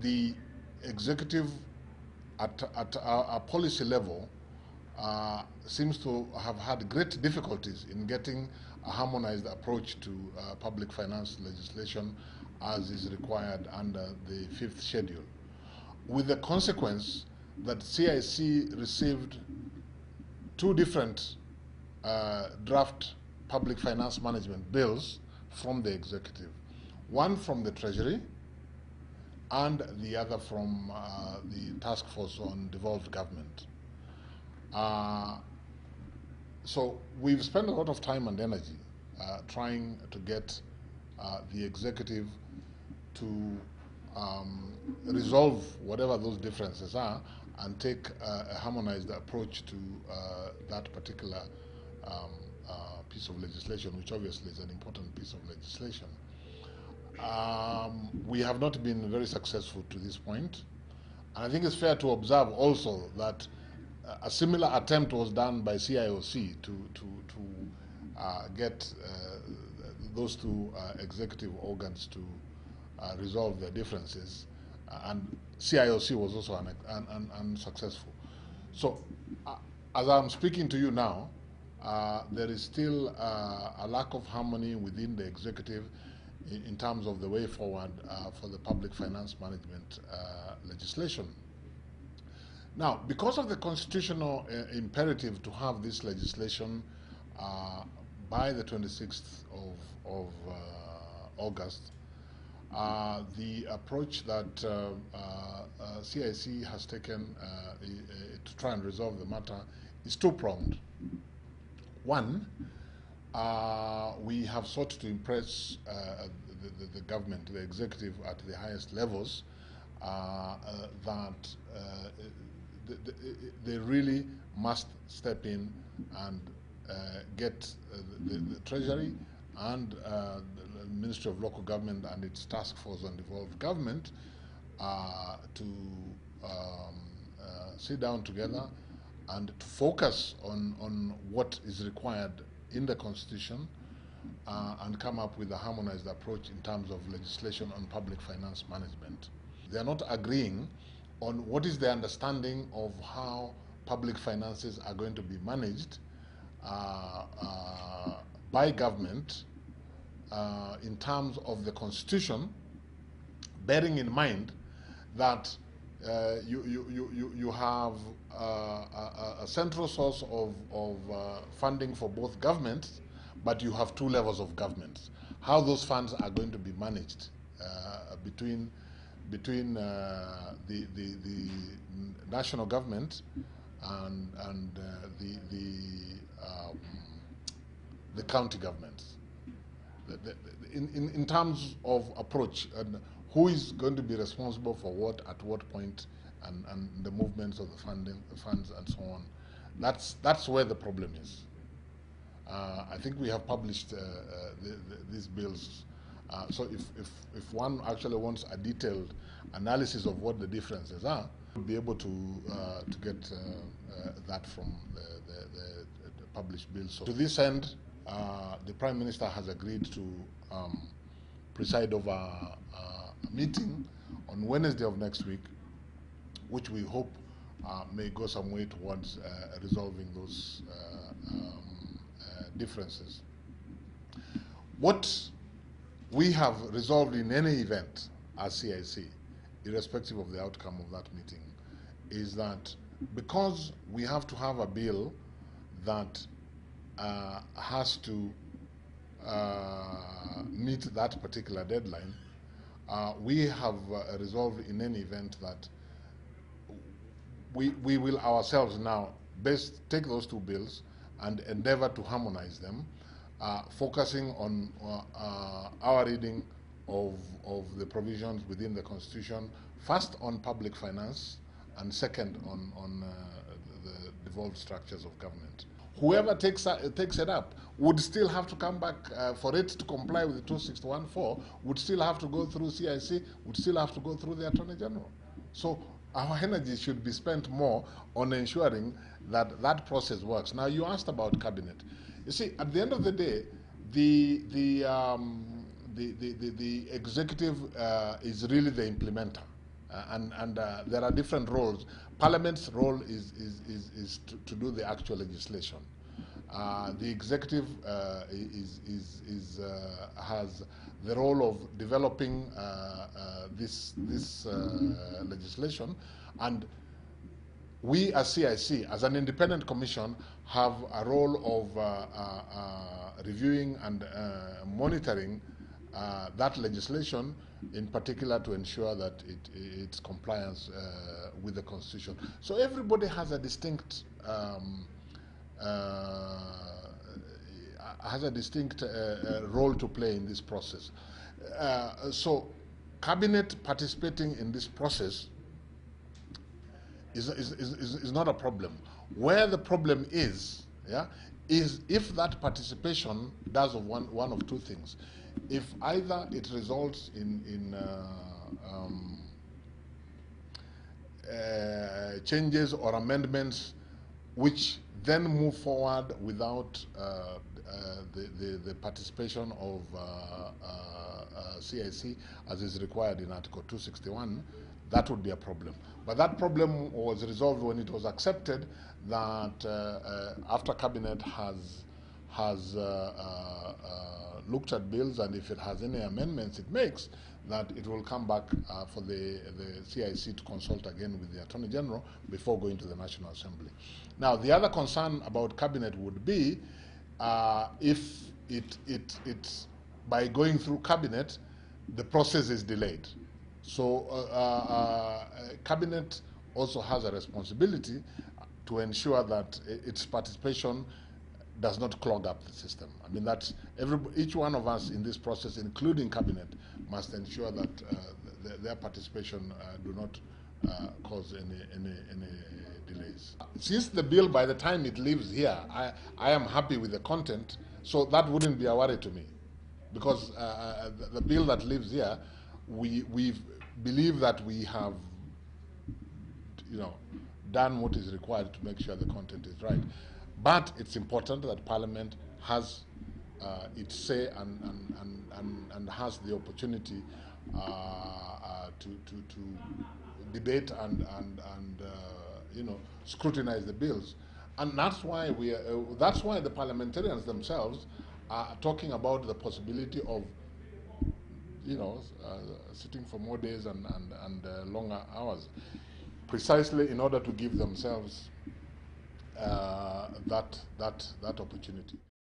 the executive at a policy level seems to have had great difficulties in getting a harmonized approach to public finance legislation as is required under the 5th schedule, with the consequence that CIC received two different draft public finance management bills from the executive, one from the Treasury and the other from the Task Force on Devolved Government. So we've spent a lot of time and energy trying to get the executive to resolve whatever those differences are and take a harmonized approach to that particular piece of legislation, which obviously is an important piece of legislation. We have not been very successful to this point. And I think it's fair to observe also that a similar attempt was done by CIOC to get those two executive organs to resolve their differences, and CIOC was also unsuccessful. So, as I'm speaking to you now, there is still a lack of harmony within the executive in terms of the way forward for the public finance management legislation. Now, because of the constitutional imperative to have this legislation by the 26th of August, the approach that CIC has taken to try and resolve the matter is two-pronged. One, we have sought to impress the government, the executive at the highest levels, that they really must step in and get the Treasury and the Ministry of Local Government and its Task Force on Devolved Government to sit down together and to focus on what is required in the Constitution and come up with a harmonized approach in terms of legislation on public finance management. They are not agreeing on what is the understanding of how public finances are going to be managed by government in terms of the Constitution, bearing in mind that you have a central source of funding for both governments, but you have two levels of government. How those funds are going to be managed between the national government and the county governments. In terms of approach and who is going to be responsible for what at what point and the movements of the funds and so on, that's where the problem is. I think we have published these bills. So if one actually wants a detailed analysis of what the differences are, we'll be able to get that from the published bills. So to this end, the Prime Minister has agreed to preside over a meeting on Wednesday of next week, which we hope may go some way towards resolving those differences. What we have resolved in any event as CIC, irrespective of the outcome of that meeting, is that because we have to have a bill that has to meet that particular deadline, we have resolved in any event that we will ourselves now best take those two bills and endeavor to harmonize them, focusing on our reading of the provisions within the Constitution, first on public finance and second on the devolved structures of government. Whoever takes it up would still have to come back for it to comply with 261(4), would still have to go through CIC, would still have to go through the Attorney General. So our energy should be spent more on ensuring that that process works. Now, you asked about cabinet. You see, at the end of the day, the executive is really the implementer. and there are different roles. Parliament's role is to do the actual legislation. The executive has the role of developing this legislation, and we as CIC, as an independent commission, have a role of reviewing and monitoring that legislation, in particular to ensure that it's compliance with the Constitution. So everybody has a distinct role to play in this process. So cabinet participating in this process is not a problem. Where the problem is, is if that participation does one of two things. If either it results in changes or amendments which then move forward without the participation of CIC as is required in Article 261, that would be a problem. But that problem was resolved when it was accepted that after Cabinet has looked at bills, and if it has any amendments it makes, that it will come back for the CIC to consult again with the Attorney General before going to the National Assembly. Now, the other concern about Cabinet would be if it's by going through Cabinet, the process is delayed. So Cabinet also has a responsibility to ensure that its participation does not clog up the system. I mean, that's each one of us in this process, including Cabinet, must ensure that their participation do not cause any delays. Since the bill, by the time it leaves here, I am happy with the content, so that wouldn't be a worry to me, because the bill that leaves here, we believe that we have, done what is required to make sure the content is right. But it's important that Parliament has its say and has the opportunity to debate and scrutinize the bills, and that's why that's why the parliamentarians themselves are talking about the possibility of sitting for more days and longer hours, precisely in order to give themselves that opportunity.